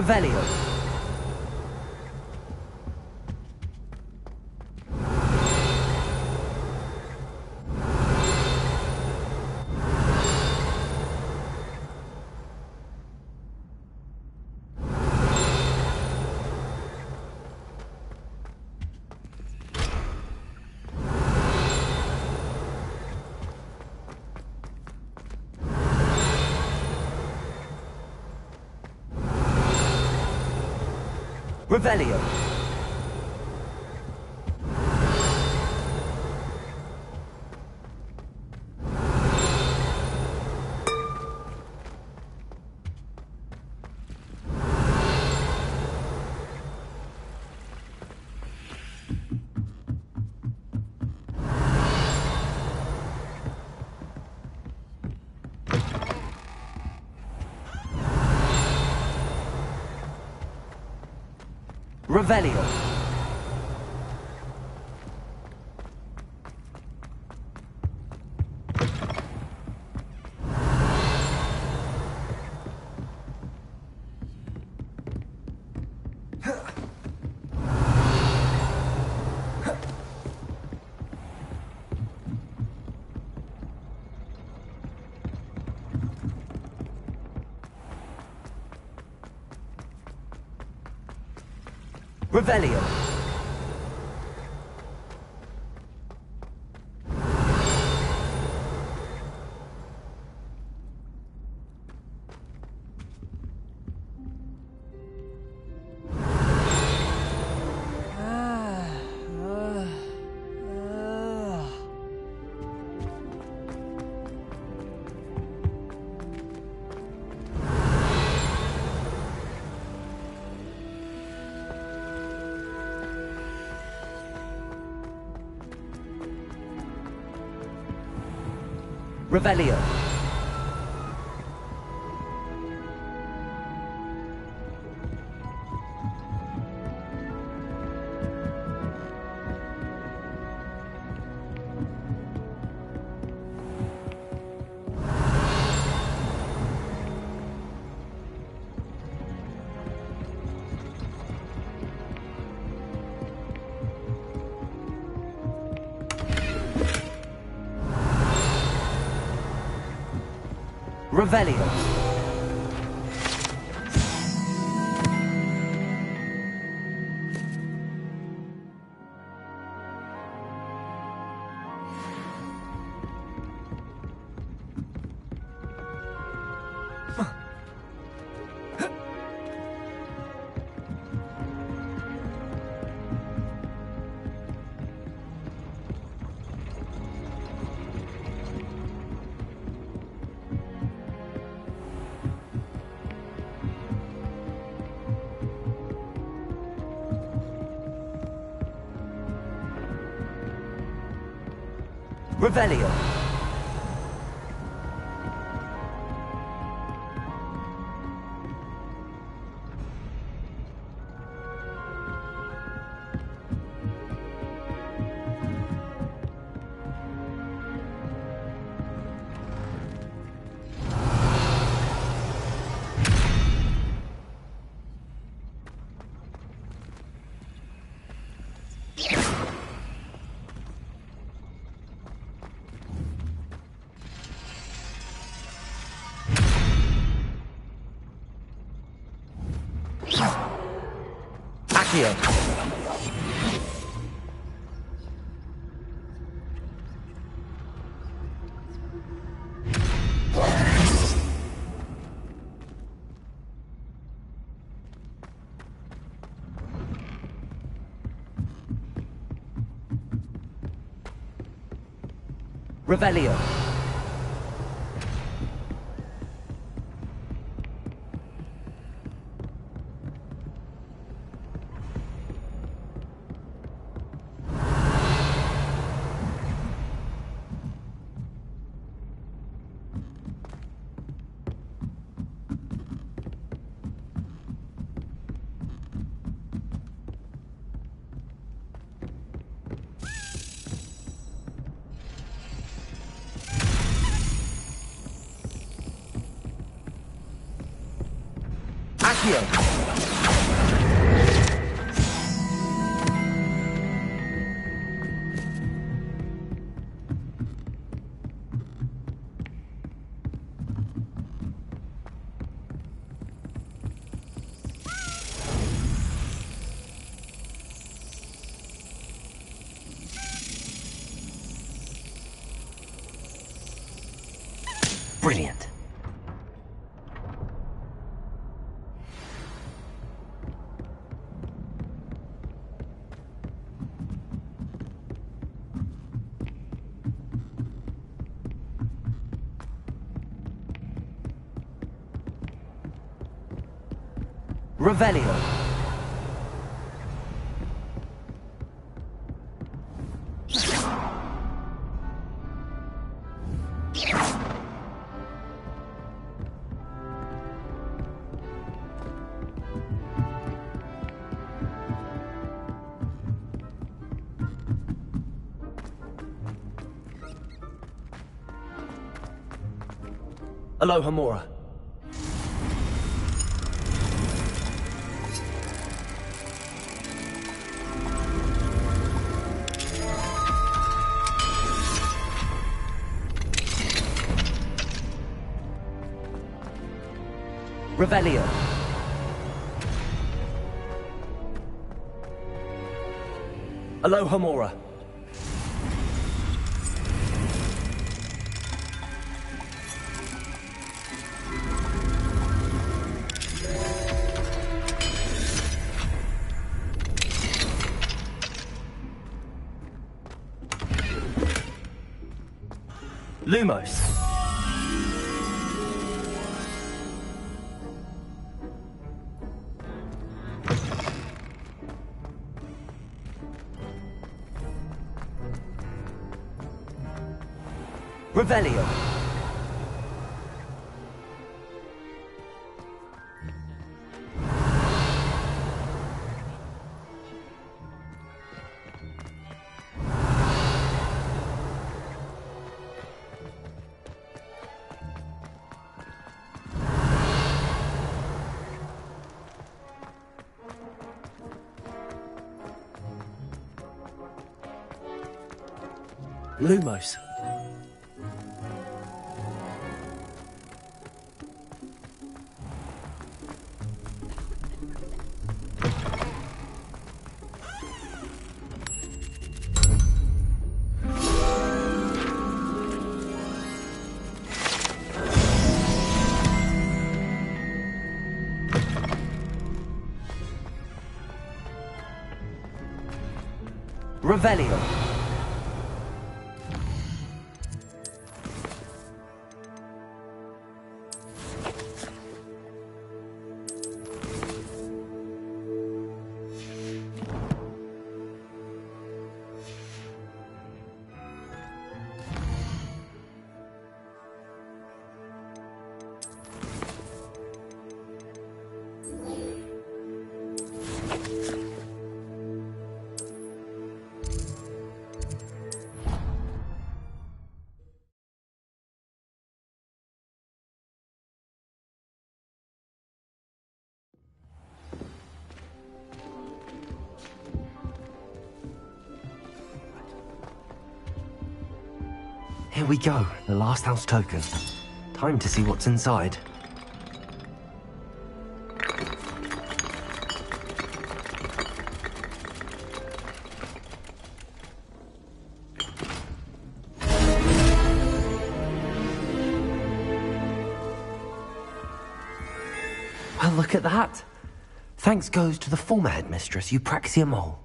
Revelio. Revelio. Revelio. Revelio. Revelio. Revelio. Revelio. Accio. Revelio. Accio. Brilliant. Revelio. Aloha Mora. Revelio. Aloha Mora. Lumos. Revelio. Lumos. Revelio. Here we go, the last house token. Time to see what's inside. Well, look at that. Thanks goes to the former headmistress, Eupraxia Mole.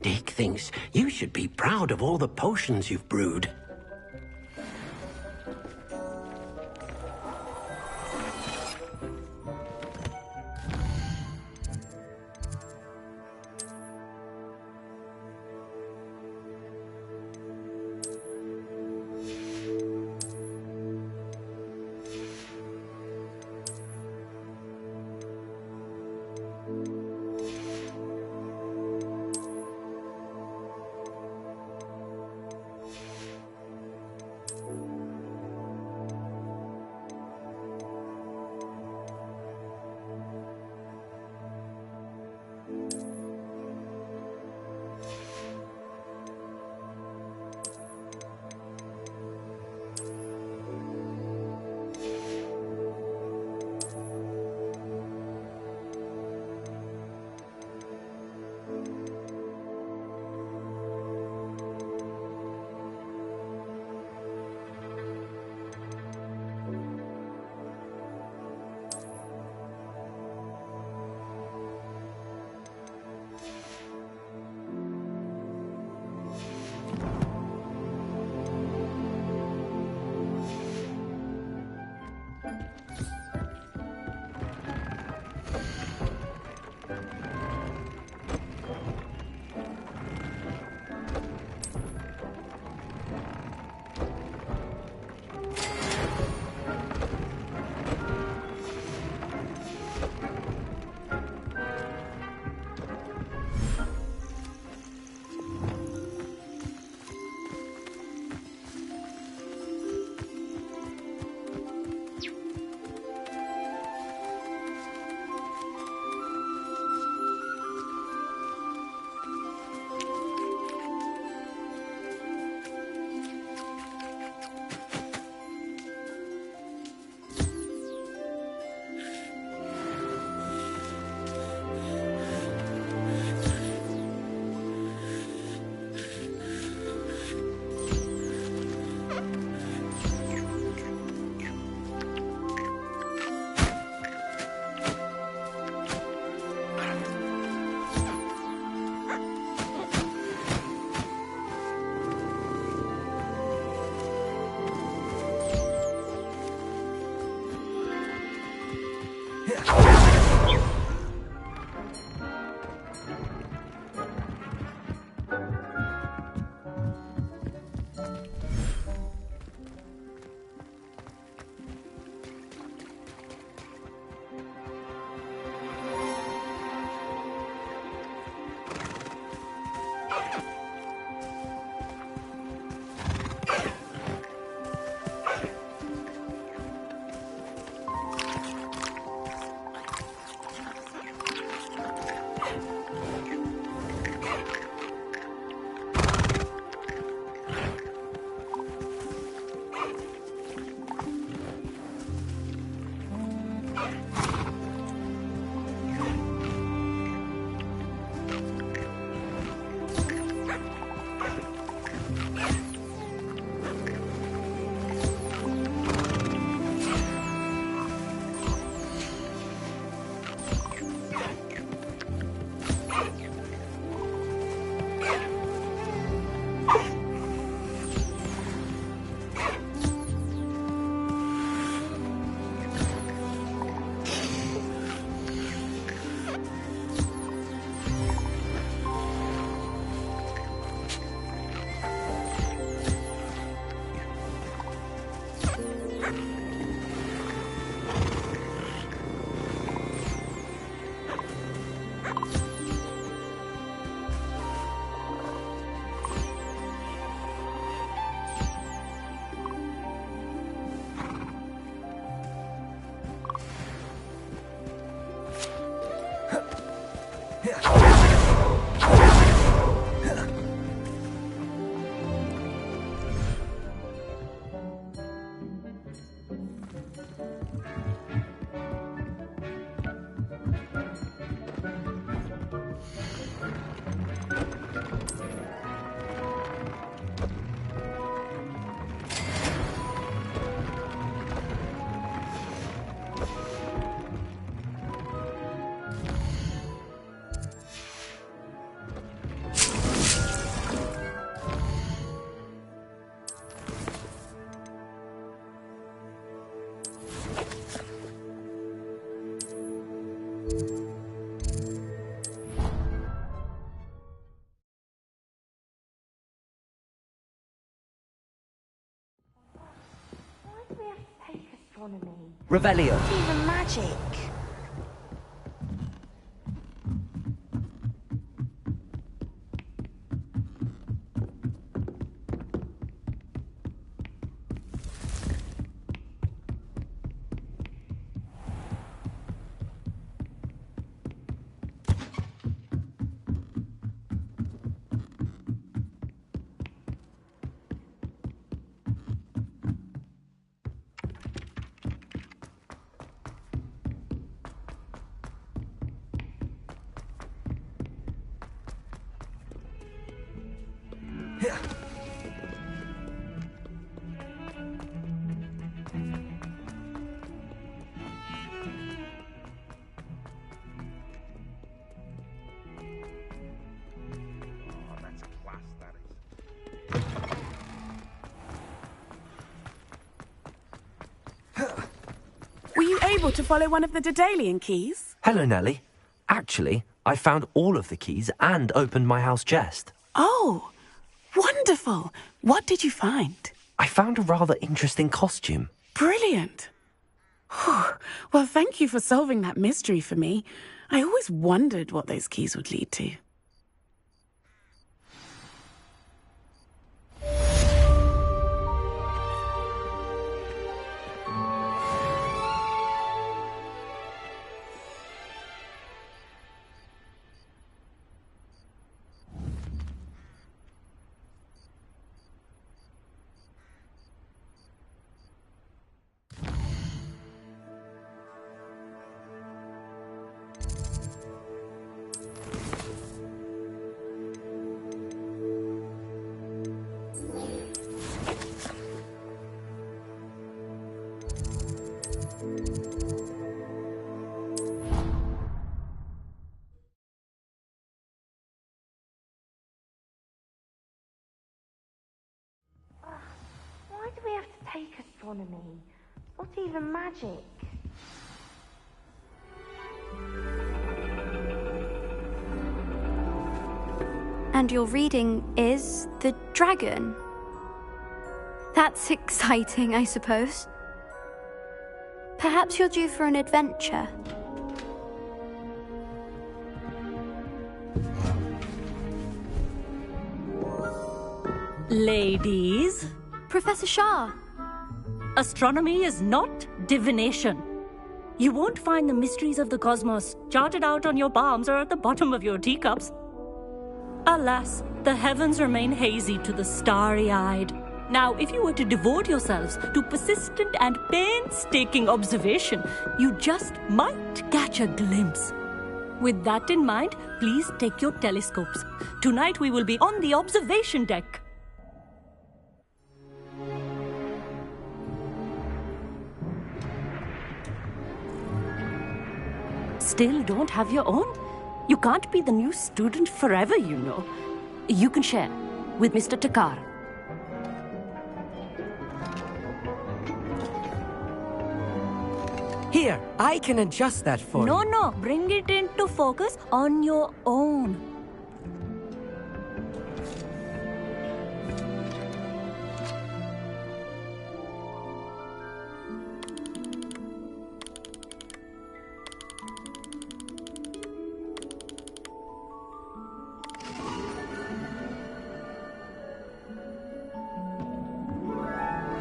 Dick thinks you should be proud of all the potions you've brewed. astronomy. Revelio. It's even magic. Were you able to follow one of the Daedalian keys? Hello, Nellie. Actually, I found all of the keys and opened my house chest. Oh, wonderful. What did you find? I found a rather interesting costume. Brilliant. Whew. Well, thank you for solving that mystery for me. I always wondered what those keys would lead to. Why do we have to take astronomy? It's not even magic. And your reading is the dragon. That's exciting, I suppose. Perhaps you're due for an adventure. Ladies, Professor Shah. astronomy is not divination. You won't find the mysteries of the cosmos charted out on your palms or at the bottom of your teacups. Alas, the heavens remain hazy to the starry-eyed. Now, if you were to devote yourselves to persistent and painstaking observation, you just might catch a glimpse. With that in mind, please take your telescopes. Tonight we will be on the observation deck. Still don't have your own? You can't be the new student forever, you know. You can share with Mr. Takar. Here, I can adjust that for you. No, bring it into focus on your own.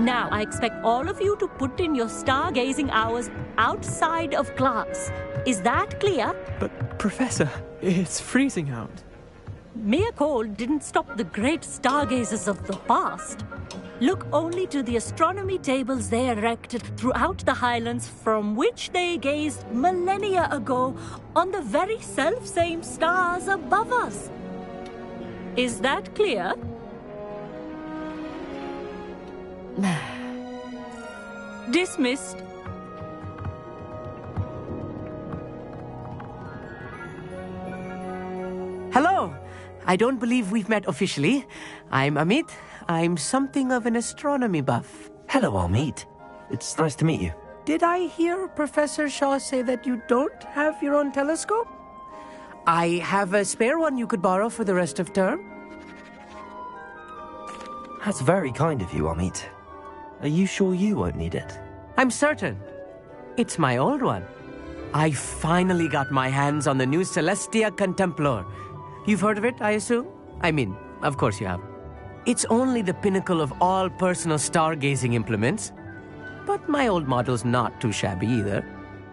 Now, I expect all of you to put in your stargazing hours outside of class. Is that clear? But, Professor, it's freezing out. Mere cold didn't stop the great stargazers of the past. Look only to the astronomy tables they erected throughout the highlands from which they gazed millennia ago on the very self-same stars above us. Is that clear? Dismissed. Hello. I don't believe we've met officially. I'm Amit. I'm something of an astronomy buff. Hello, Amit. It's nice to meet you. Did I hear Professor Shaw say that you don't have your own telescope? I have a spare one you could borrow for the rest of term. That's very kind of you, Amit. Are you sure you won't need it? I'm certain. It's my old one. I finally got my hands on the new Celestia Contemplar. You've heard of it, I assume? I mean, of course you have. It's only the pinnacle of all personal stargazing implements. But my old model's not too shabby either.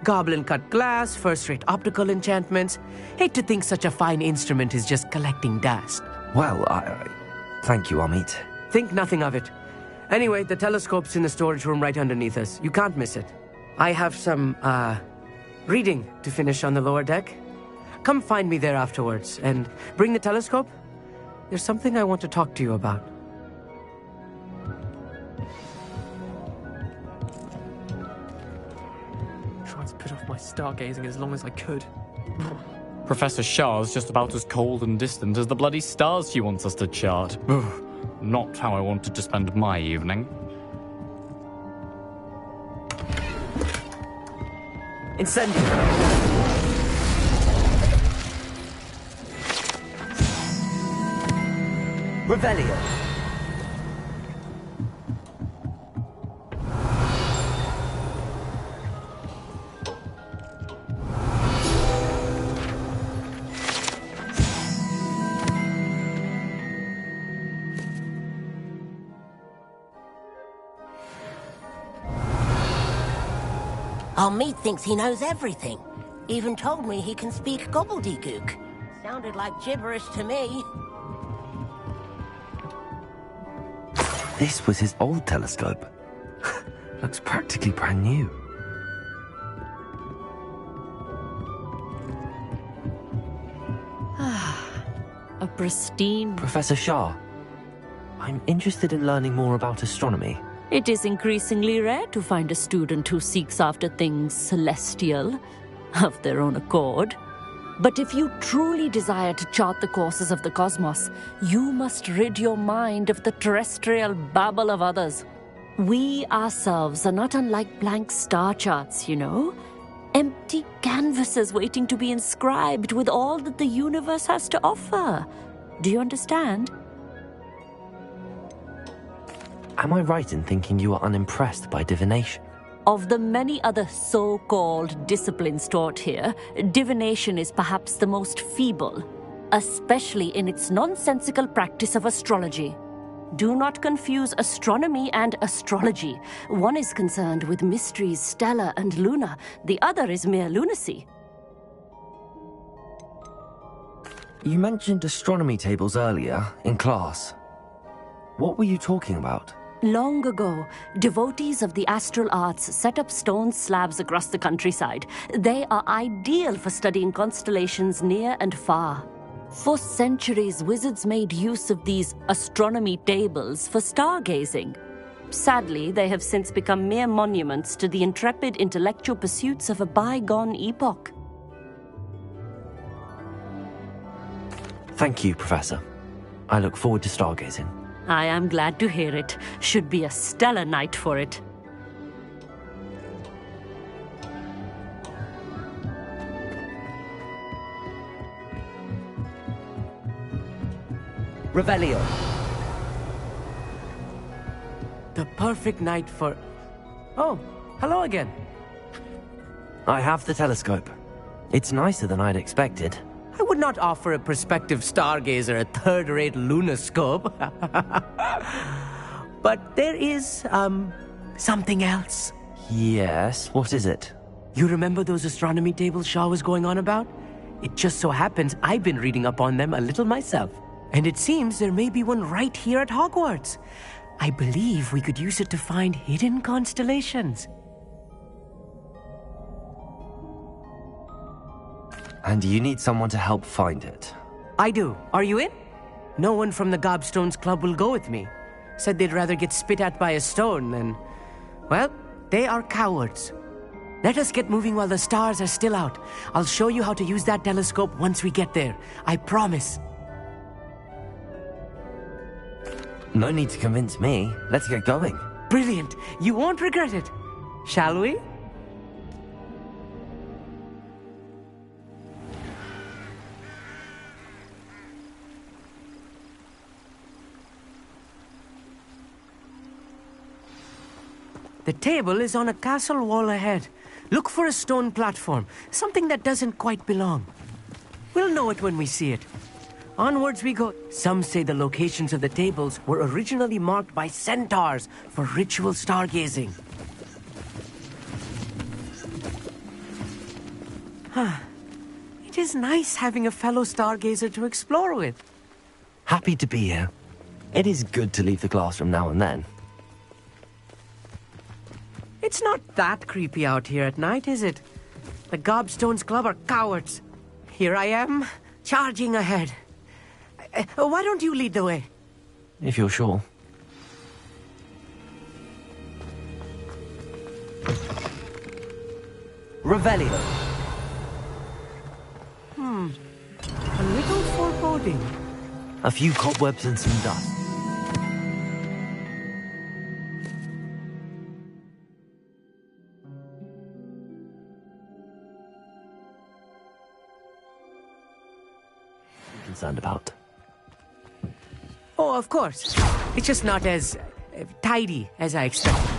Goblin-cut glass, first-rate optical enchantments. Hate to think such a fine instrument is just collecting dust. Well, thank you, Amit. Think nothing of it. Anyway, the telescope's in the storage room right underneath us. You can't miss it. I have some, reading to finish on the lower deck. Come find me there afterwards, and bring the telescope. There's something I want to talk to you about. Tried to put off my stargazing as long as I could. Professor Shah's just about as cold and distant as the bloody stars she wants us to chart. Not how I wanted to spend my evening. Incendio! Revelio! Amit thinks he knows everything. Even told me he can speak gobbledygook. Sounded like gibberish to me. This was his old telescope. Looks practically brand new. A pristine... Professor Shah, I'm interested in learning more about astronomy. It is increasingly rare to find a student who seeks after things celestial, of their own accord. But if you truly desire to chart the courses of the cosmos, you must rid your mind of the terrestrial babble of others. We ourselves are not unlike blank star charts, you know. Empty canvases waiting to be inscribed with all that the universe has to offer. Do you understand? Am I right in thinking you are unimpressed by divination? Of the many other so-called disciplines taught here, divination is perhaps the most feeble, especially in its nonsensical practice of astrology. Do not confuse astronomy and astrology. One is concerned with mysteries stellar and lunar, the other is mere lunacy. You mentioned astronomy tables earlier, in class. What were you talking about? Long ago, devotees of the astral arts set up stone slabs across the countryside. They are ideal for studying constellations near and far. For centuries, wizards made use of these astronomy tables for stargazing. Sadly, they have since become mere monuments to the intrepid intellectual pursuits of a bygone epoch. Thank you, Professor. I look forward to stargazing. I am glad to hear it. Should be a stellar night for it. Revelio. The perfect night for... Oh, hello again. I have the telescope. It's nicer than I'd expected. I would not offer a prospective stargazer a third-rate lunoscope. But there is, something else. Yes, what is it? You remember those astronomy tables Shaw was going on about? It just so happens I've been reading up on them a little myself. And it seems there may be one right here at Hogwarts. I believe we could use it to find hidden constellations. And you need someone to help find it. I do. Are you in? No one from the Gobstones Club will go with me. Said they'd rather get spit at by a stone than... Well, they are cowards. Let us get moving while the stars are still out. I'll show you how to use that telescope once we get there. I promise. No need to convince me. Let's get going. Brilliant. You won't regret it. Shall we? The table is on a castle wall ahead. Look for a stone platform, something that doesn't quite belong. We'll know it when we see it. Onwards we go. Some say the locations of the tables were originally marked by centaurs for ritual stargazing. It is nice having a fellow stargazer to explore with. Happy to be here. It is good to leave the classroom now and then. It's not that creepy out here at night, is it? The Gobstones Club are cowards. Here I am, charging ahead. Why don't you lead the way? If you're sure. Revelio. A little foreboding. A few cobwebs and some dust. Concerned about? Oh, of course. It's just not as tidy as I expected.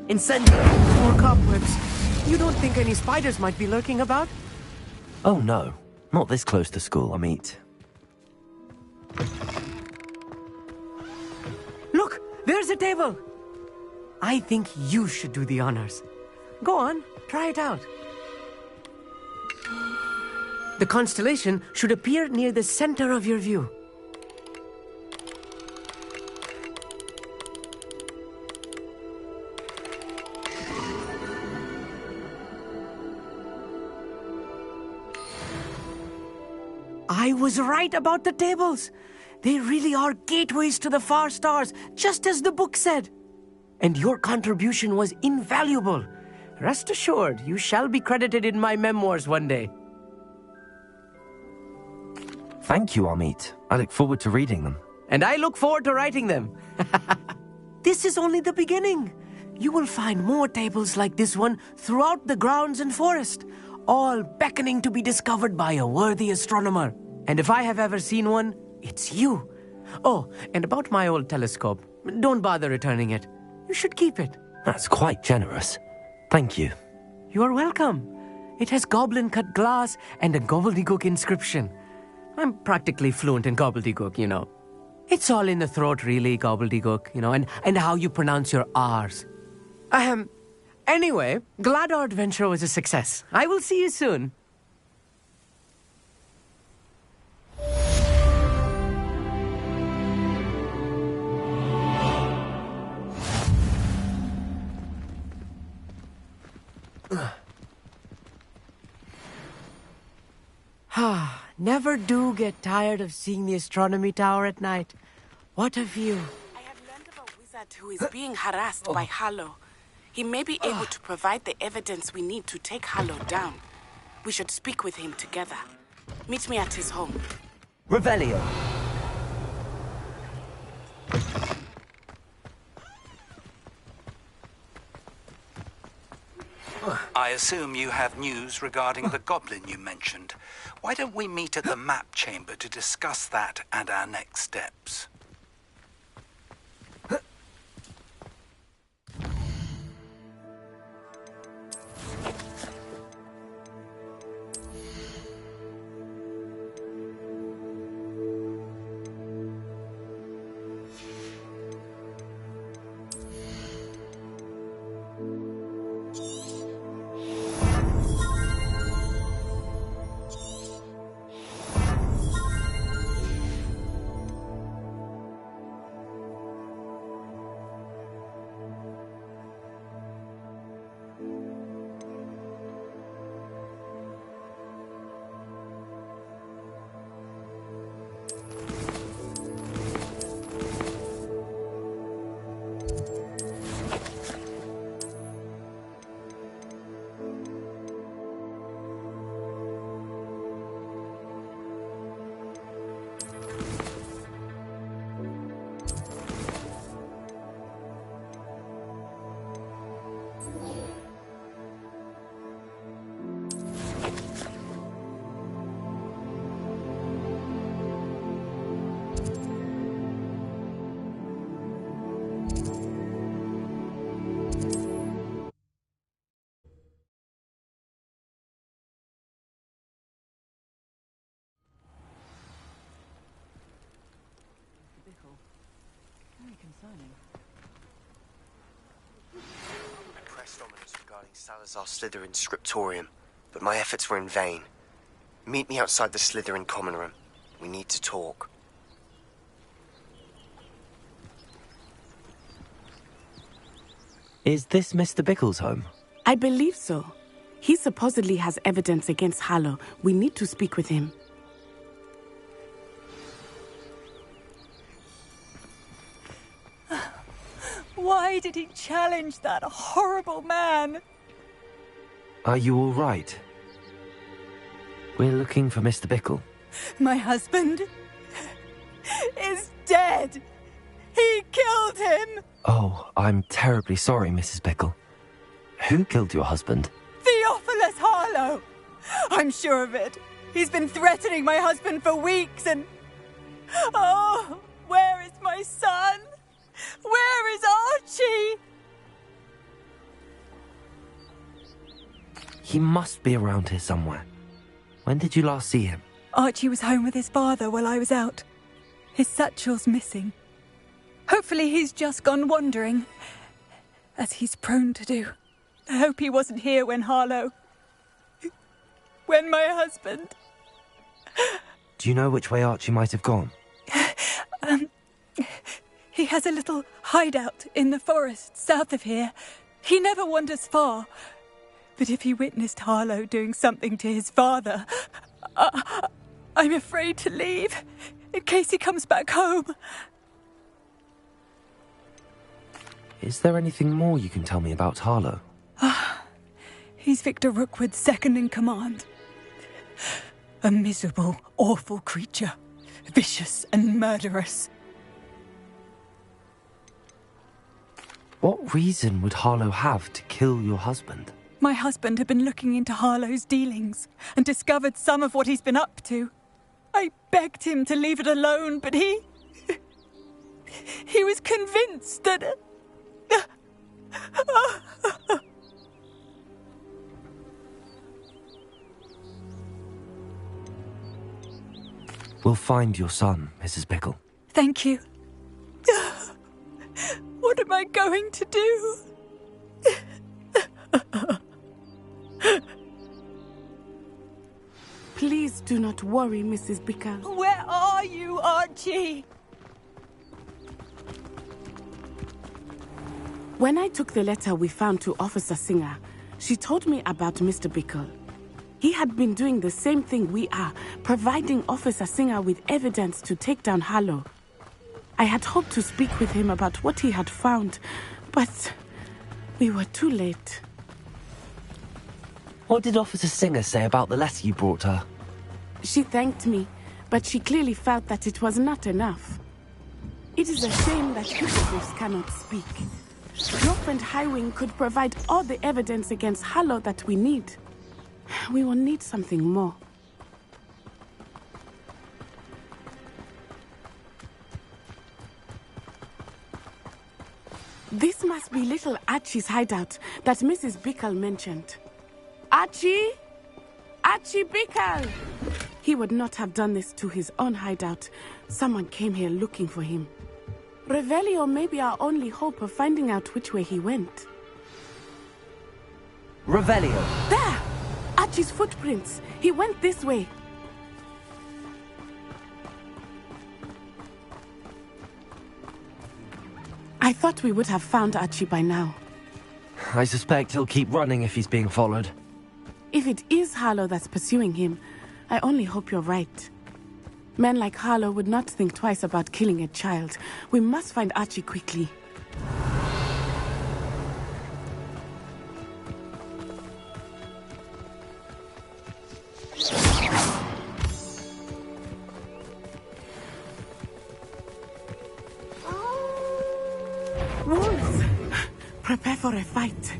Incendio! More cobwebs. You don't think any spiders might be lurking about? Oh no, not this close to school, I mean. Look, there's a table. I think you should do the honors. Go on, try it out. The constellation should appear near the center of your view. I was right about the tables. They really are gateways to the far stars, just as the book said. And your contribution was invaluable. Rest assured, you shall be credited in my memoirs one day. Thank you, Amit. I look forward to reading them. And I look forward to writing them. This is only the beginning. You will find more tables like this one throughout the grounds and forest, all beckoning to be discovered by a worthy astronomer. And if I have ever seen one, it's you. Oh, and about my old telescope, don't bother returning it. You should keep it. That's quite generous. Thank you. You are welcome. It has goblin-cut glass and a gobbledygook inscription. I'm practically fluent in gobbledygook, you know. It's all in the throat, really, gobbledygook, you know, and how you pronounce your R's. Anyway, glad our adventure was a success. I will see you soon. Never do get tired of seeing the astronomy tower at night. What a view. I have learned of a wizard who is being harassed by Harlow. He may be able to provide the evidence we need to take Harlow down. We should speak with him together. Meet me at his home. Revelio. I assume you have news regarding the goblin you mentioned. Why don't we meet at the map chamber to discuss that and our next steps? I pressed Ominous regarding Salazar's Slytherin scriptorium, but my efforts were in vain. Meet me outside the Slytherin common room. We need to talk. Is this Mr. Bickle's home? I believe so. He supposedly has evidence against Harlow. We need to speak with him. Why did he challenge that horrible man? Are you all right? We're looking for Mr. Bickle. My husband is dead. He killed him. Oh, I'm terribly sorry, Mrs. Bickle. Who killed your husband? Theophilus Harlow. I'm sure of it. He's been threatening my husband for weeks and... Oh, where is my son? Where is Archie? He must be around here somewhere. When did you last see him? Archie was home with his father while I was out. His satchel's missing. Hopefully he's just gone wandering, as he's prone to do. I hope he wasn't here when Harlow... when my husband... Do you know which way Archie might have gone? He has a little hideout in the forest south of here. He never wanders far. But if he witnessed Harlow doing something to his father, I'm afraid to leave, in case he comes back home. Is there anything more you can tell me about Harlow? He's Victor Rookwood's second in command. A miserable, awful creature. Vicious and murderous. What reason would Harlow have to kill your husband? My husband had been looking into Harlow's dealings and discovered some of what he's been up to. I begged him to leave it alone, but he was convinced that... We'll find your son, Mrs. Bickle. Thank you. What am I going to do? Please do not worry, Mrs. Bickle. Where are you, Archie? When I took the letter we found to Officer Singer, she told me about Mr. Bickle. He had been doing the same thing we are, providing Officer Singer with evidence to take down Harlow. I had hoped to speak with him about what he had found, but we were too late. What did Officer Singer say about the letter you brought her? She thanked me, but she clearly felt that it was not enough. It is a shame that hippogriffs cannot speak. Your friend Highwing could provide all the evidence against Harlow that we need. We will need something more. This must be little Archie's hideout that Mrs. Bickle mentioned. Archie? Archie Bickle! He would not have done this to his own hideout. Someone came here looking for him. Revelio may be our only hope of finding out which way he went. Revelio! There! Archie's footprints. He went this way. I thought we would have found Archie by now. I suspect he'll keep running if he's being followed. If it is Harlow that's pursuing him, I only hope you're right. Men like Harlow would not think twice about killing a child. We must find Archie quickly. Wolves! Prepare for a fight.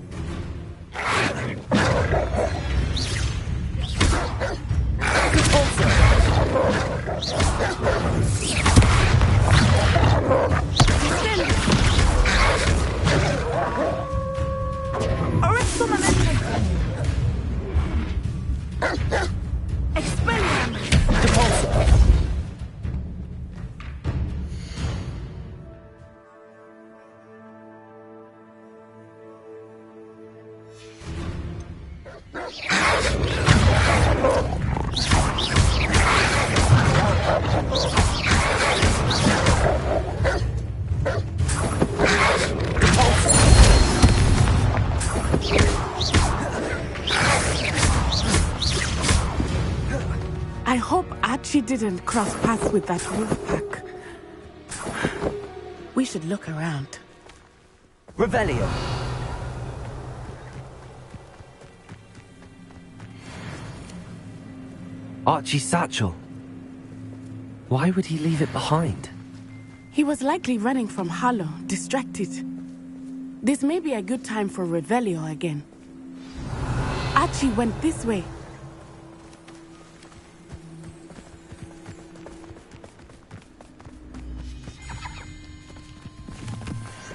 Arresto momentum! Expelliarm! I hope Archie didn't cross paths with that wolf pack. We should look around. Revelio. Archie's satchel. Why would he leave it behind? He was likely running from Harlow, distracted. This may be a good time for Revelio again. Archie went this way.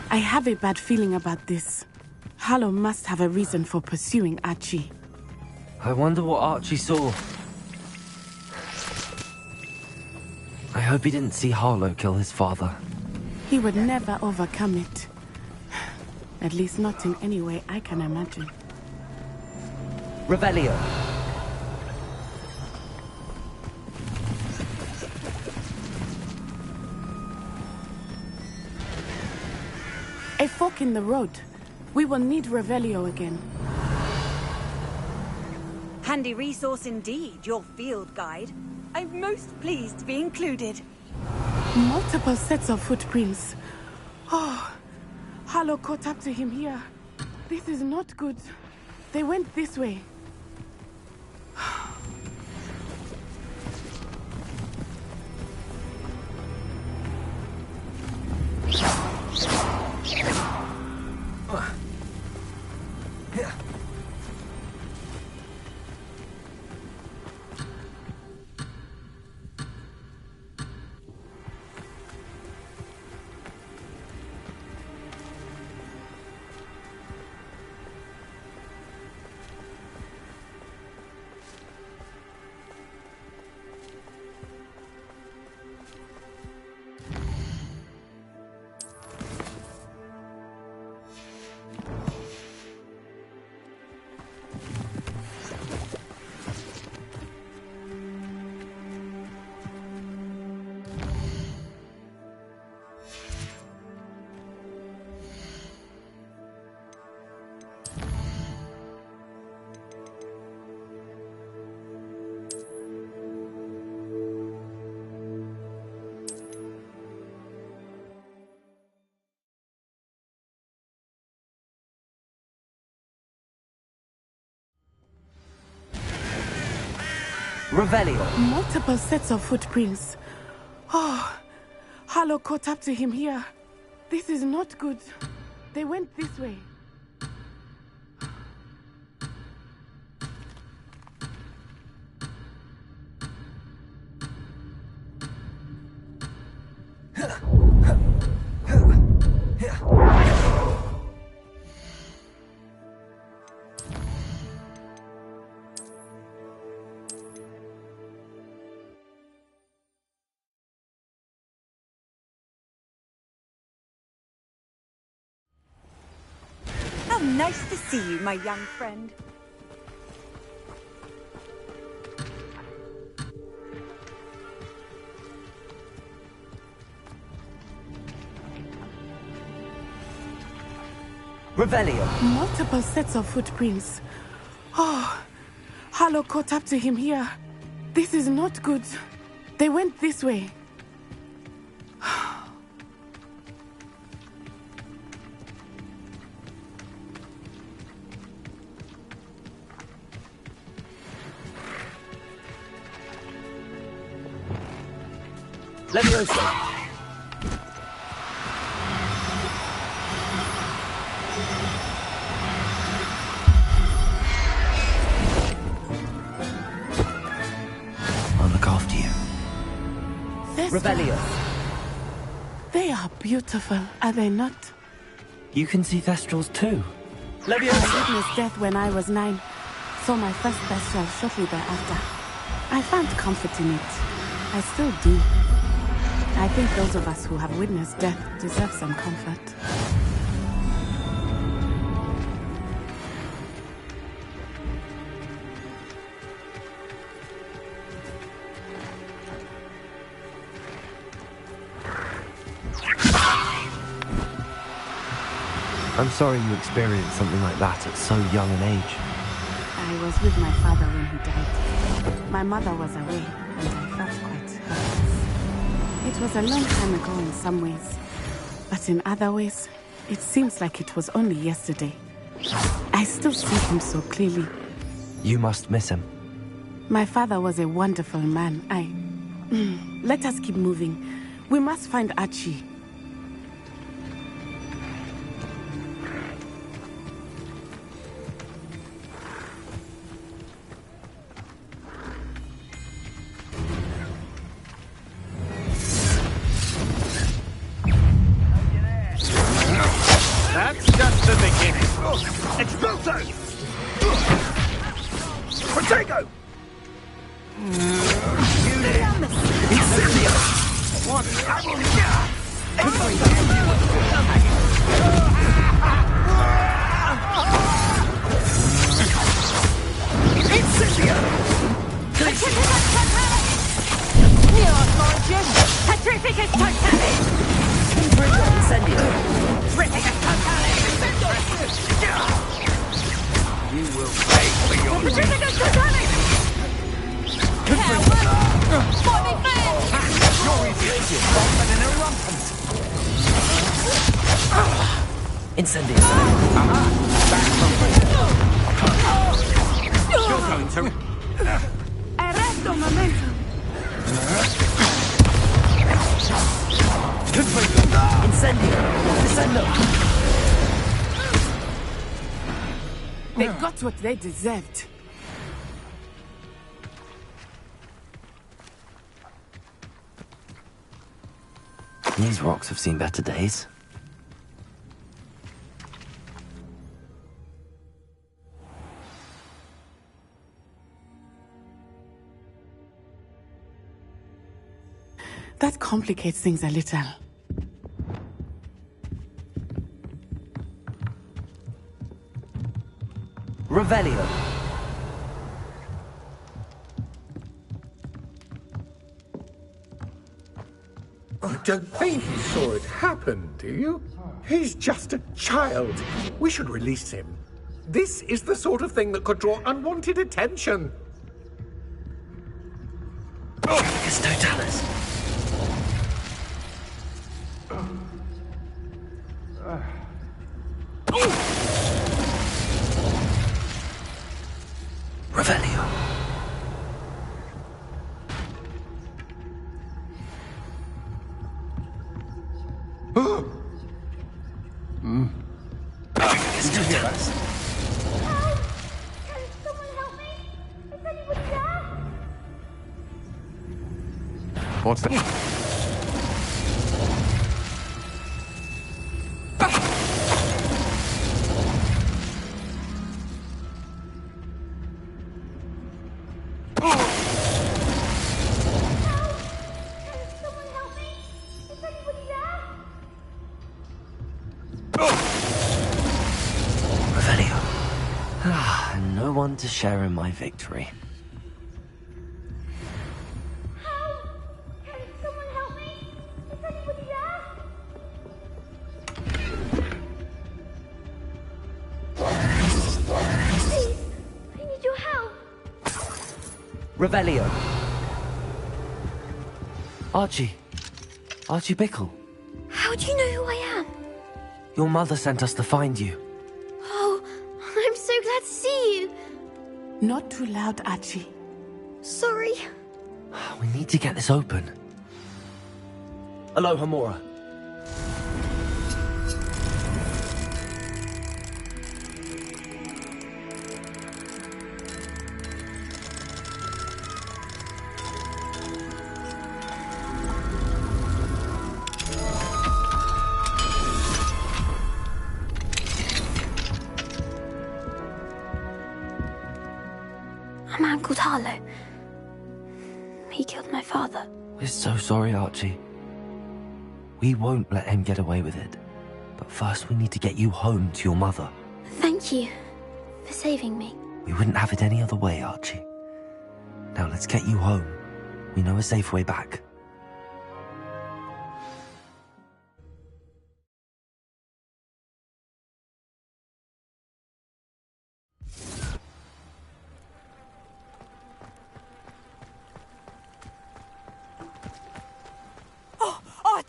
I have a bad feeling about this. Harlow must have a reason for pursuing Archie. I wonder what Archie saw. I hope he didn't see Harlow kill his father. He would never overcome it. At least not in any way I can imagine. Revelio. A fork in the road. We will need Revelio again. Handy resource indeed, your field guide. I'm most pleased to be included. Multiple sets of footprints. Oh, Harlow caught up to him here. This is not good. They went this way. Revelio. Multiple sets of footprints. Oh, Harlow caught up to him here. This is not good. They went this way. Nice to see you, my young friend. Revelio. Multiple sets of footprints. Oh, Harlow caught up to him here. This is not good. They went this way. Leviosa. I'll look after you. Revelio. They are beautiful, are they not? You can see Thestrals too. Leviosa. I witnessed death when I was 9. Saw my first Thestral shortly thereafter. I found comfort in it. I still do. I think those of us who have witnessed death deserve some comfort. I'm sorry you experienced something like that at so young an age. I was with my father when he died. My mother was away, and I felt quite hurt. It was a long time ago in some ways, but in other ways, it seems like it was only yesterday. I still see him so clearly. You must miss him. My father was a wonderful man. Let us keep moving. We must find Archie. That's just the beginning. Expulso! Protego! Incendio! What? Incendio! Petrificus totalis! Incendio! Petrificus totalis! You will pay for your Petrificus totalis! Fight me fair! You're efficient, rather than irrampant. Incendio. You're going to... Arresto momentum. Incendio. Descendo. They got what they deserved. These rocks have seen better days. That complicates things a little. Revelio. You don't think he saw it happen, do you? He's just a child. We should release him. This is the sort of thing that could draw unwanted attention. It's Totalis. Revelio. It's Totalis. Can someone help me? Is anybody there? What's that? Revelio. And no one to share in my victory. Can someone help me? Is anybody there? Please, I need your help. Revelio. Archie. Archie Bickle. How do you know who I am? Your mother sent us to find you. Oh, I'm so glad to see you. Not too loud, Archie. Sorry. We need to get this open. Aloha Mora. A man called Harlow. He killed my father. We're so sorry, Archie. We won't let him get away with it. But first we need to get you home to your mother. Thank you for saving me. We wouldn't have it any other way, Archie. Now let's get you home. We know a safe way back.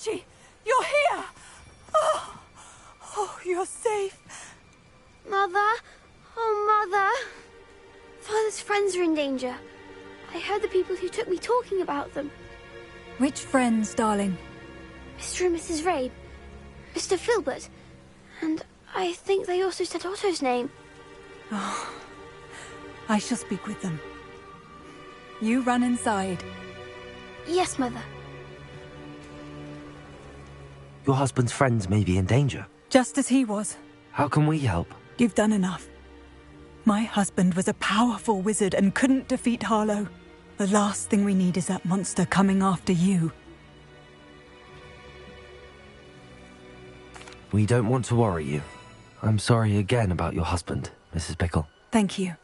Archie, you're here! Oh, you're safe. Mother? Oh, Mother. Father's friends are in danger. I heard the people who took me talking about them. Which friends, darling? Mr. and Mrs. Rabe, Mr. Filbert, and I think they also said Otto's name. Oh, I shall speak with them. You run inside. Yes, Mother. Your husband's friends may be in danger. Just as he was. How can we help? You've done enough. My husband was a powerful wizard and couldn't defeat Harlow. The last thing we need is that monster coming after you. We don't want to worry you. I'm sorry again about your husband, Mrs. Bickle. Thank you.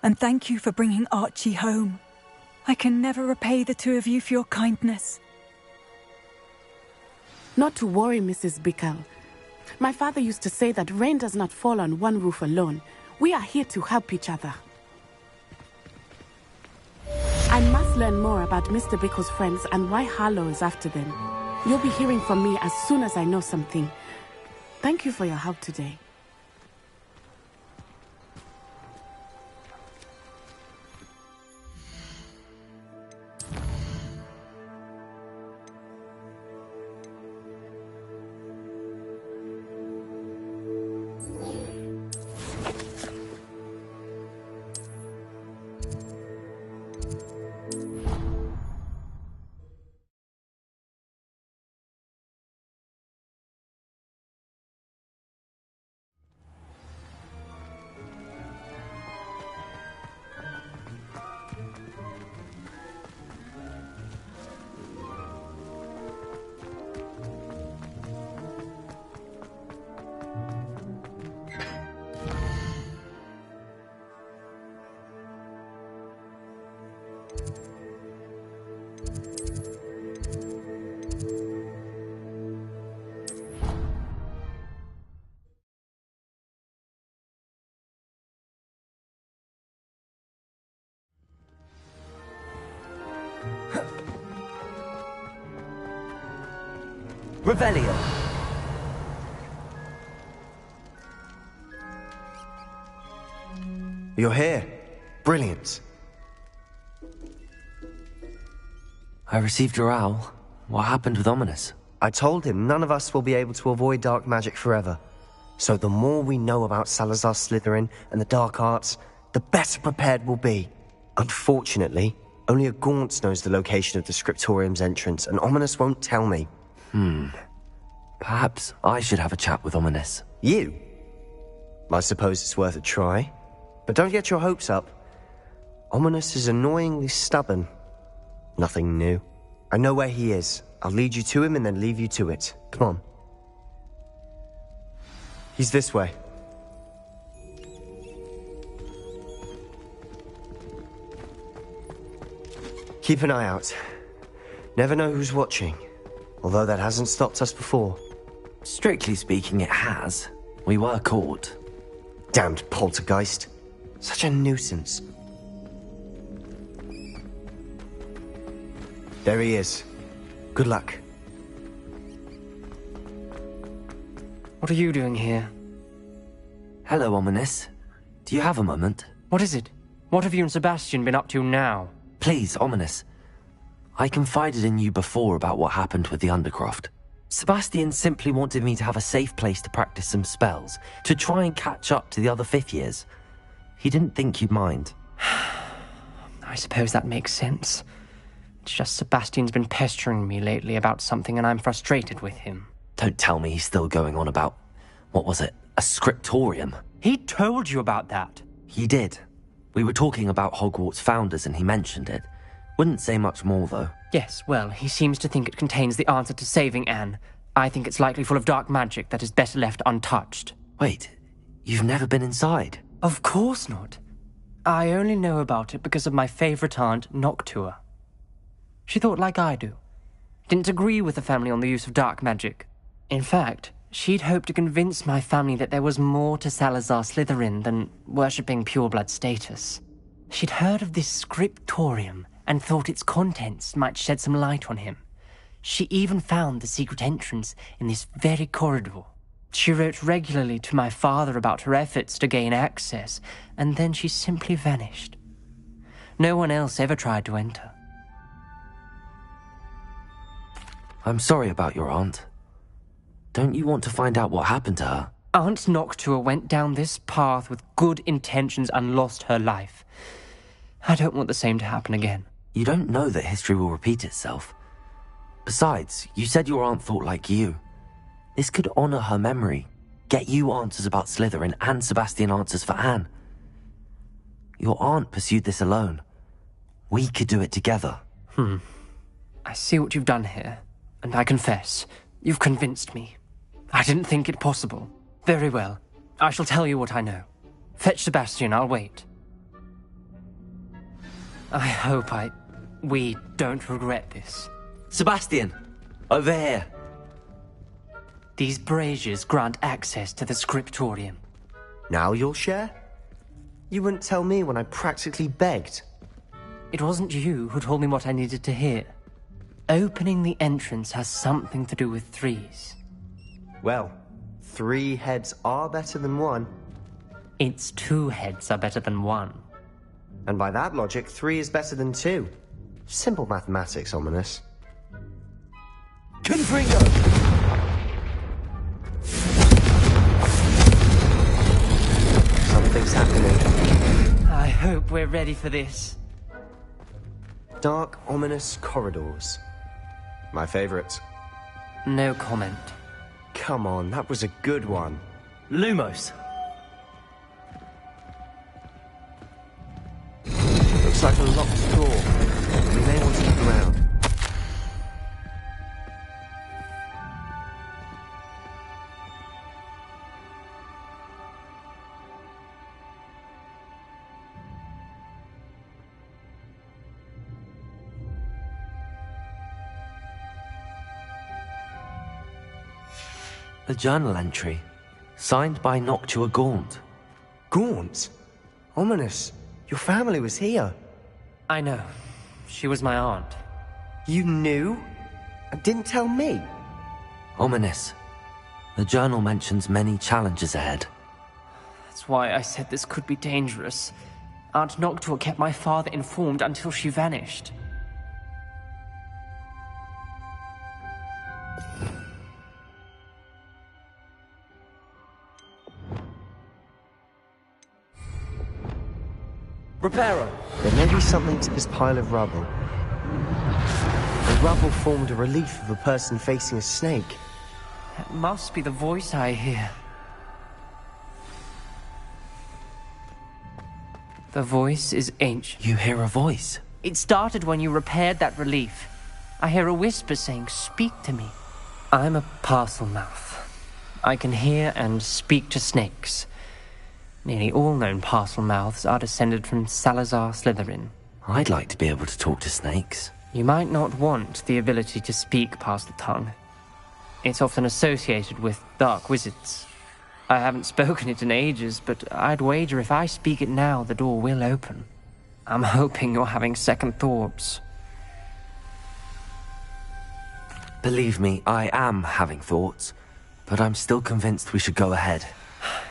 And thank you for bringing Archie home. I can never repay the two of you for your kindness. Not to worry, Mrs. Bickle. My father used to say that rain does not fall on one roof alone. We are here to help each other. I must learn more about Mr. Bickle's friends and why Harlow is after them. You'll be hearing from me as soon as I know something. Thank you for your help today. Revelio. You're here. Brilliant. I received your owl. What happened with Ominous? I told him none of us will be able to avoid dark magic forever. So the more we know about Salazar Slytherin and the dark arts, the better prepared we'll be. Unfortunately, only a Gaunt knows the location of the Scriptorium's entrance, and Ominous won't tell me. Perhaps I should have a chat with Ominous. You? I suppose it's worth a try. But don't get your hopes up. Ominous is annoyingly stubborn. Nothing new. I know where he is. I'll lead you to him and then leave you to it. Come on. He's this way. Keep an eye out. Never know who's watching. Although that hasn't stopped us before. Strictly speaking, it has. We were caught. Damned poltergeist. Such a nuisance. There he is. Good luck. What are you doing here? Hello, Ominous. Do you have a moment? What is it? What have you and Sebastian been up to now? Please, Ominous. I confided in you before about what happened with the Undercroft. Sebastian simply wanted me to have a safe place to practice some spells, to try and catch up to the other fifth years. He didn't think you'd mind. I suppose that makes sense. It's just Sebastian's been pestering me lately about something and I'm frustrated with him. Don't tell me he's still going on about, what was it, a scriptorium? He told you about that? He did. We were talking about Hogwarts founders and he mentioned it. Wouldn't say much more, though. Yes, well, he seems to think it contains the answer to saving Anne. I think it's likely full of dark magic that is better left untouched. Wait, you've never been inside? Of course not. I only know about it because of my favorite aunt, Noctua. She thought like I do. Didn't agree with the family on the use of dark magic. In fact, she'd hoped to convince my family that there was more to Salazar Slytherin than worshipping pureblood status. She'd heard of this scriptorium and thought its contents might shed some light on him. She even found the secret entrance in this very corridor. She wrote regularly to my father about her efforts to gain access, and then she simply vanished. No one else ever tried to enter. I'm sorry about your aunt. Don't you want to find out what happened to her? Aunt Noctua went down this path with good intentions and lost her life. I don't want the same to happen again. You don't know that history will repeat itself. Besides, you said your aunt thought like you. This could honor her memory, get you answers about Slytherin and Sebastian answers for Anne. Your aunt pursued this alone. We could do it together. I see what you've done here, and I confess, you've convinced me. I didn't think it possible. Very well. I shall tell you what I know. Fetch Sebastian, I'll wait. I hope we don't regret this. Sebastian! Over here! These braziers grant access to the scriptorium. Now you'll share? You wouldn't tell me when I practically begged. It wasn't you who told me what I needed to hear. Opening the entrance has something to do with threes. Well, 3 heads are better than 1. It's 2 heads are better than 1. And by that logic, 3 is better than 2. Simple mathematics, Ominous. Confringo! Something's happening. I hope we're ready for this. Dark, ominous corridors. My favorite. No comment. Come on, that was a good one. Lumos! Looks like a locked door. We may want to look around. A journal entry, signed by Noctua Gaunt. Gaunt? Ominous. Your family was here. I know. She was my aunt. You knew? And didn't tell me? Ominous. The journal mentions many challenges ahead. That's why I said this could be dangerous. Aunt Noctua kept my father informed until she vanished. Reparo! There may be something to this pile of rubble. The rubble formed a relief of a person facing a snake. That must be the voice I hear. The voice is ancient. You hear a voice? It started when you repaired that relief. I hear a whisper saying, "Speak to me." I'm a parcel mouth. I can hear and speak to snakes. Nearly all known parcel mouths are descended from Salazar Slytherin. I'd like to be able to talk to snakes. You might not want the ability to speak past the tongue. It's often associated with dark wizards. I haven't spoken it in ages, but I'd wager if I speak it now, the door will open. I'm hoping you're having second thoughts. Believe me, I am having thoughts, but I'm still convinced we should go ahead.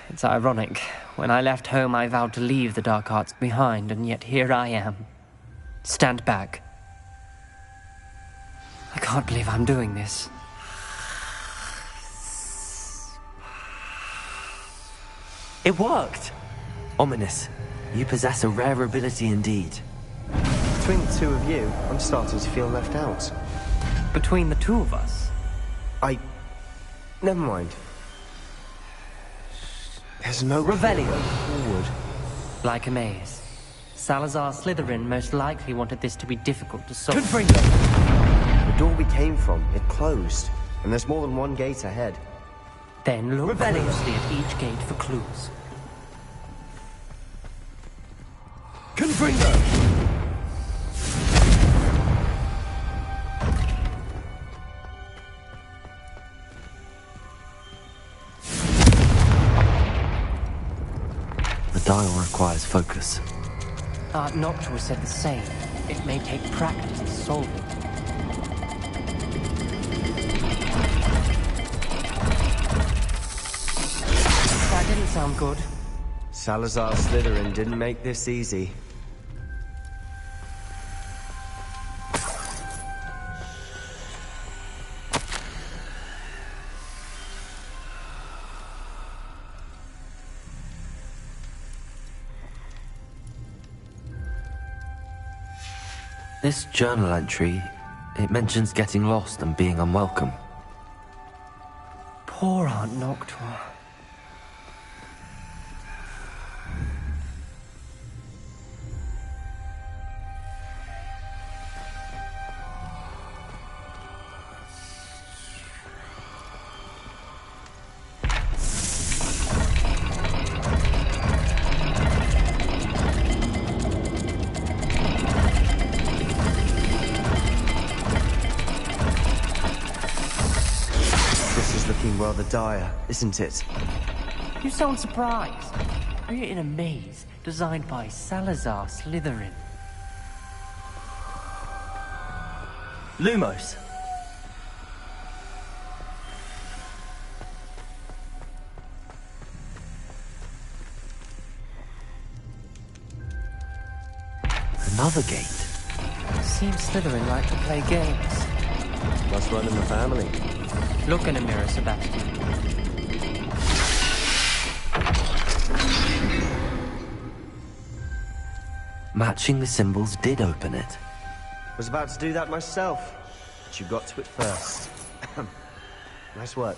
It's ironic. When I left home, I vowed to leave the dark arts behind, and yet here I am. Stand back. I can't believe I'm doing this. It worked! Ominous, you possess a rare ability indeed. Between the 2 of you, I'm starting to feel left out. Between the 2 of us? Never mind. There's no Revelio forward. Like a maze. Salazar Slytherin most likely wanted this to be difficult to solve. Confringo! The door we came from, it closed. And there's more than one gate ahead. Then look closely at each gate for clues. Confringo! The dial requires focus. Aunt Noctua said the same. It may take practice to solve it. sound good. Salazar Slytherin didn't make this easy. This journal entry, it mentions getting lost and being unwelcome. Poor Aunt Noctua. Rather dire, isn't it? You sound surprised. We're in a maze designed by Salazar Slytherin. Lumos! Another gate. Seems Slytherin like to play games. Must run in the family. Look in a mirror, Sebastian. Matching the symbols did open it. Was about to do that myself, but you got to it first. Nice work.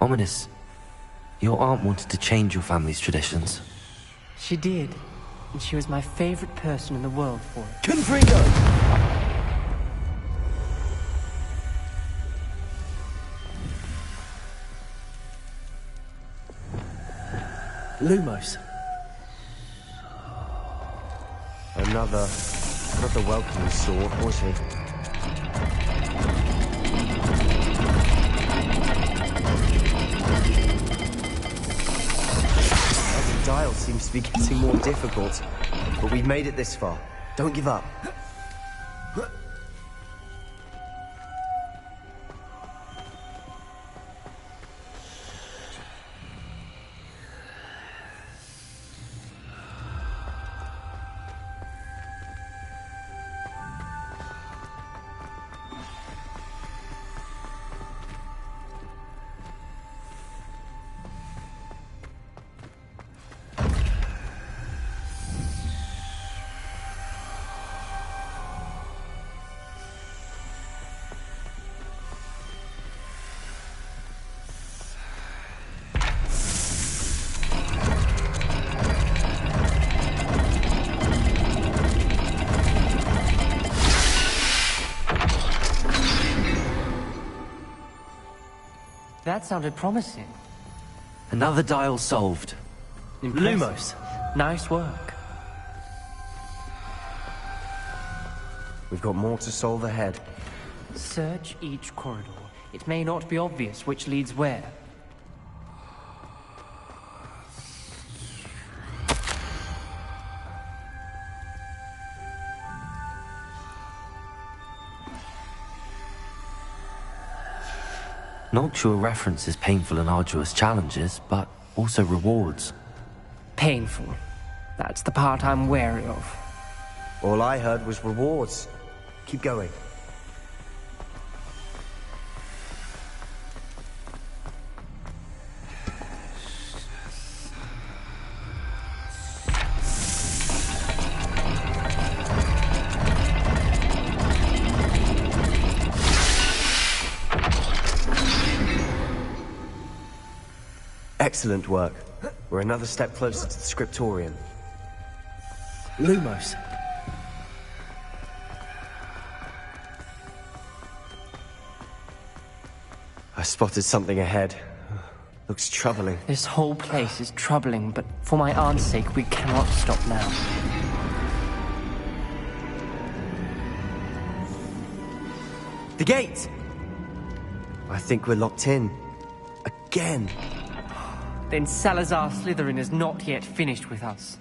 Ominous. Your aunt wanted to change your family's traditions. She did. And she was my favorite person in the world for it. Confringo! Lumos. Another welcoming sword, was he? Every dial seems to be getting more difficult, but we've made it this far. Don't give up. That sounded promising. Another dial solved. Impressive. Lumos. Nice work. We've got more to solve ahead. Search each corridor. It may not be obvious which leads where. Noctua references painful and arduous challenges, but also rewards. Painful. That's the part I'm wary of. All I heard was rewards. Keep going. Excellent work. We're another step closer to the scriptorium. Lumos. I spotted something ahead. Looks troubling. This whole place is troubling, but for my aunt's sake, we cannot stop now. The gate! I think we're locked in. Again. then Salazar Slytherin is not yet finished with us.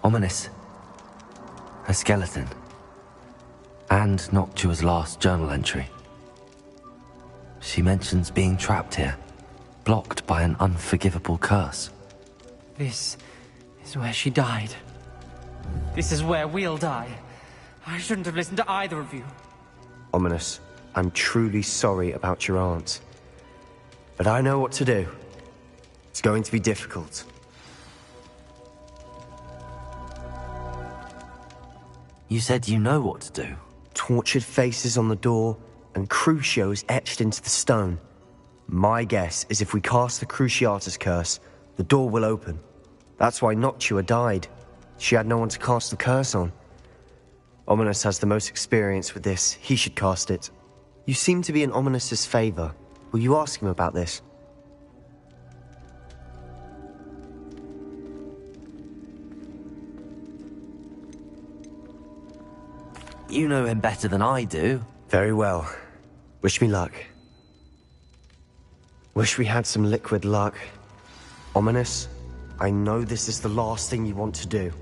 Ominous. A skeleton. And Noctua's last journal entry. She mentions being trapped here, blocked by an unforgivable curse. This is where she died. This is where we'll die. I shouldn't have listened to either of you. Ominous, I'm truly sorry about your aunt. But I know what to do. It's going to be difficult. You said you know what to do. Tortured faces on the door and Crucios etched into the stone. My guess is if we cast the Cruciatus curse, the door will open. That's why Noctua died. She had no one to cast the curse on. Ominous has the most experience with this. He should cast it. You seem to be in Ominous's favor. Will you ask him about this? You know him better than I do. Very well. Wish me luck. Wish we had some liquid luck. Ominous, I know this is the last thing you want to do.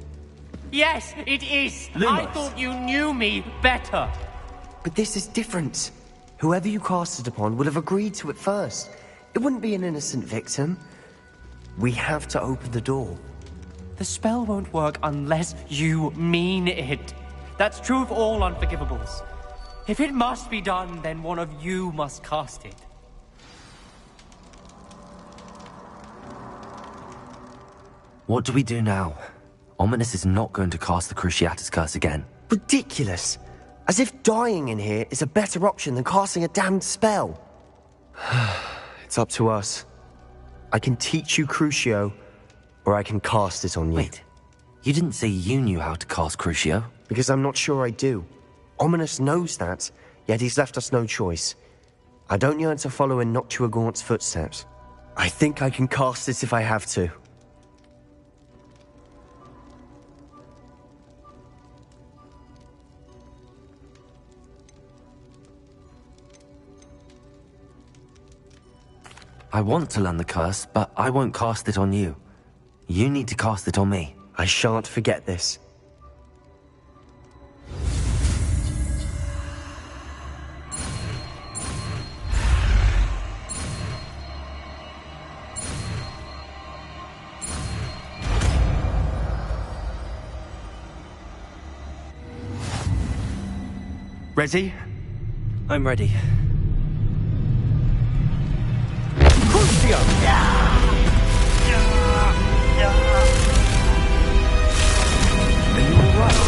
Yes, it is! Lumos. I thought you knew me better! But this is different. Whoever you cast it upon would have agreed to it first. It wouldn't be an innocent victim. We have to open the door. The spell won't work unless you mean it. That's true of all unforgivables. If it must be done, then one of you must cast it. What do we do now? Ominous is not going to cast the Cruciatus curse again. Ridiculous. As if dying in here is a better option than casting a damned spell. It's up to us. I can teach you Crucio, or I can cast it on you. Wait, you didn't say you knew how to cast Crucio? Because I'm not sure I do. Ominous knows that, yet he's left us no choice. I don't yearn to follow in Noctua Gaunt's footsteps. I think I can cast it if I have to. I want to learn the curse, but I won't cast it on you. You need to cast it on me. I shan't forget this. Ready? I'm ready. Crucio! Are you alright?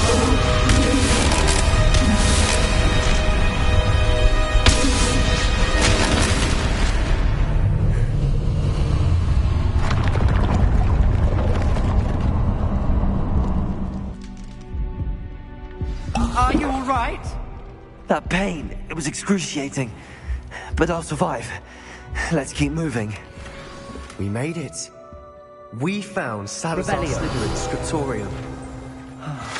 Are you alright? That pain, it was excruciating. But I'll survive. Let's keep moving. We made it. We found Salazar Rebellion. Slytherin's scriptorium.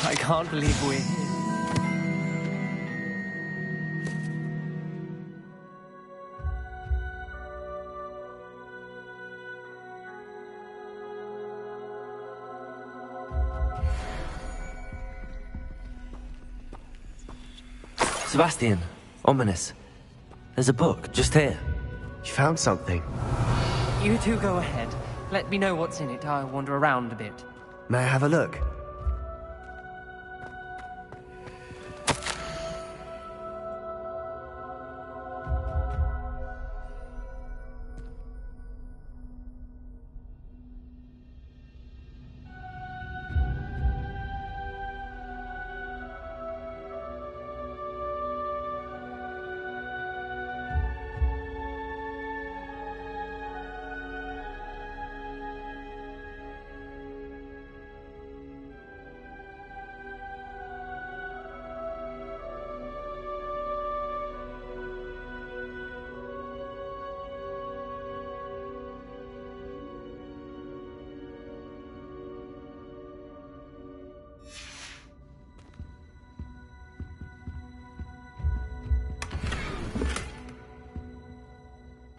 I can't believe we're here. Sebastian, Ominous. There's a book just here. You found something. You two go ahead. Let me know what's in it. I'll wander around a bit. May I have a look?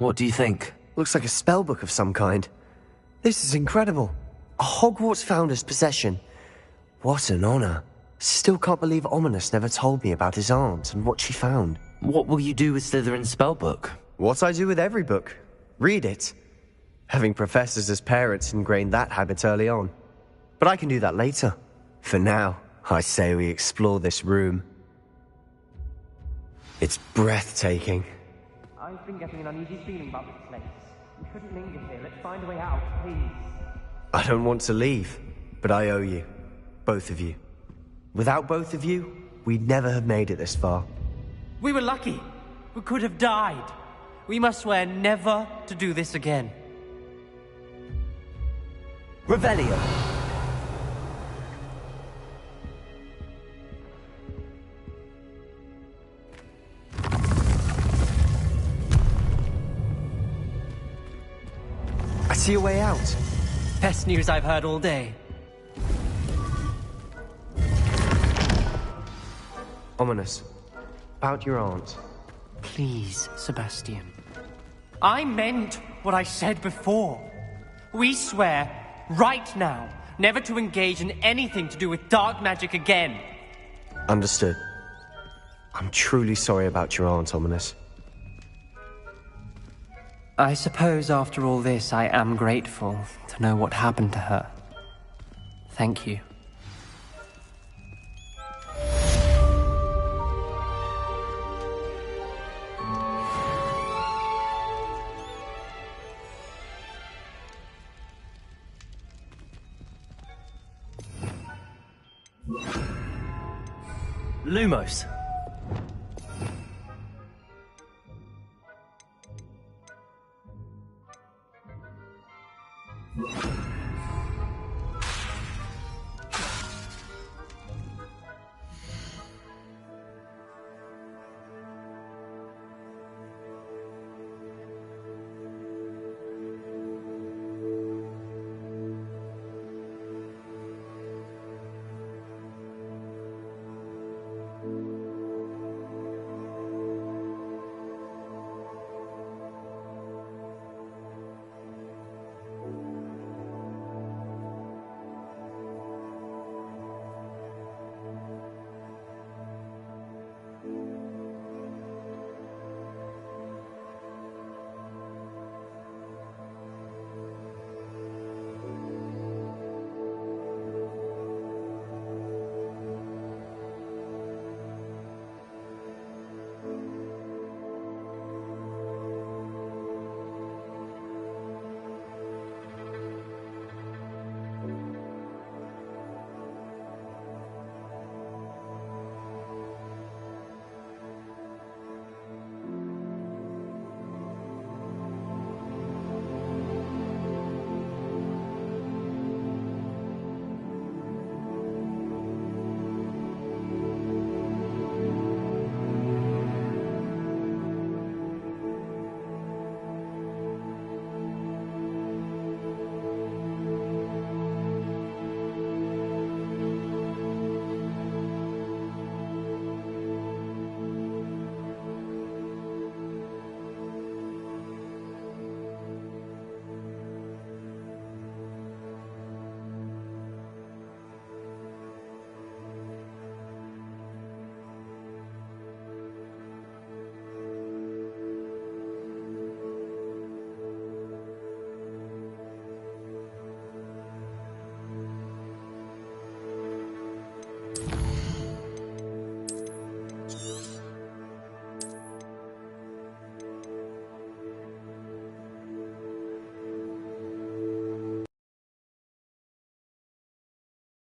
What do you think? Looks like a spellbook of some kind. This is incredible. A Hogwarts founder's possession. What an honor. Still can't believe Ominous never told me about his aunt and what she found. What will you do with Slytherin's spellbook? What I do with every book. Read it. Having professors as parents ingrained that habit early on. But I can do that later. For now, I say we explore this room. It's breathtaking. I've been getting an uneasy feeling about this place. We shouldn't linger here. Let's find a way out, please. I don't want to leave, but I owe you. Both of you. Without both of you, we'd never have made it this far. We were lucky. We could have died. We must swear never to do this again. Revelio. I see a way out. Best news I've heard all day. Ominous. About your aunt. Please, Sebastian. I meant what I said before. We swear, right now, never to engage in anything to do with dark magic again. Understood. I'm truly sorry about your aunt, Ominous. I suppose after all this, I am grateful to know what happened to her. Thank you. Lumos.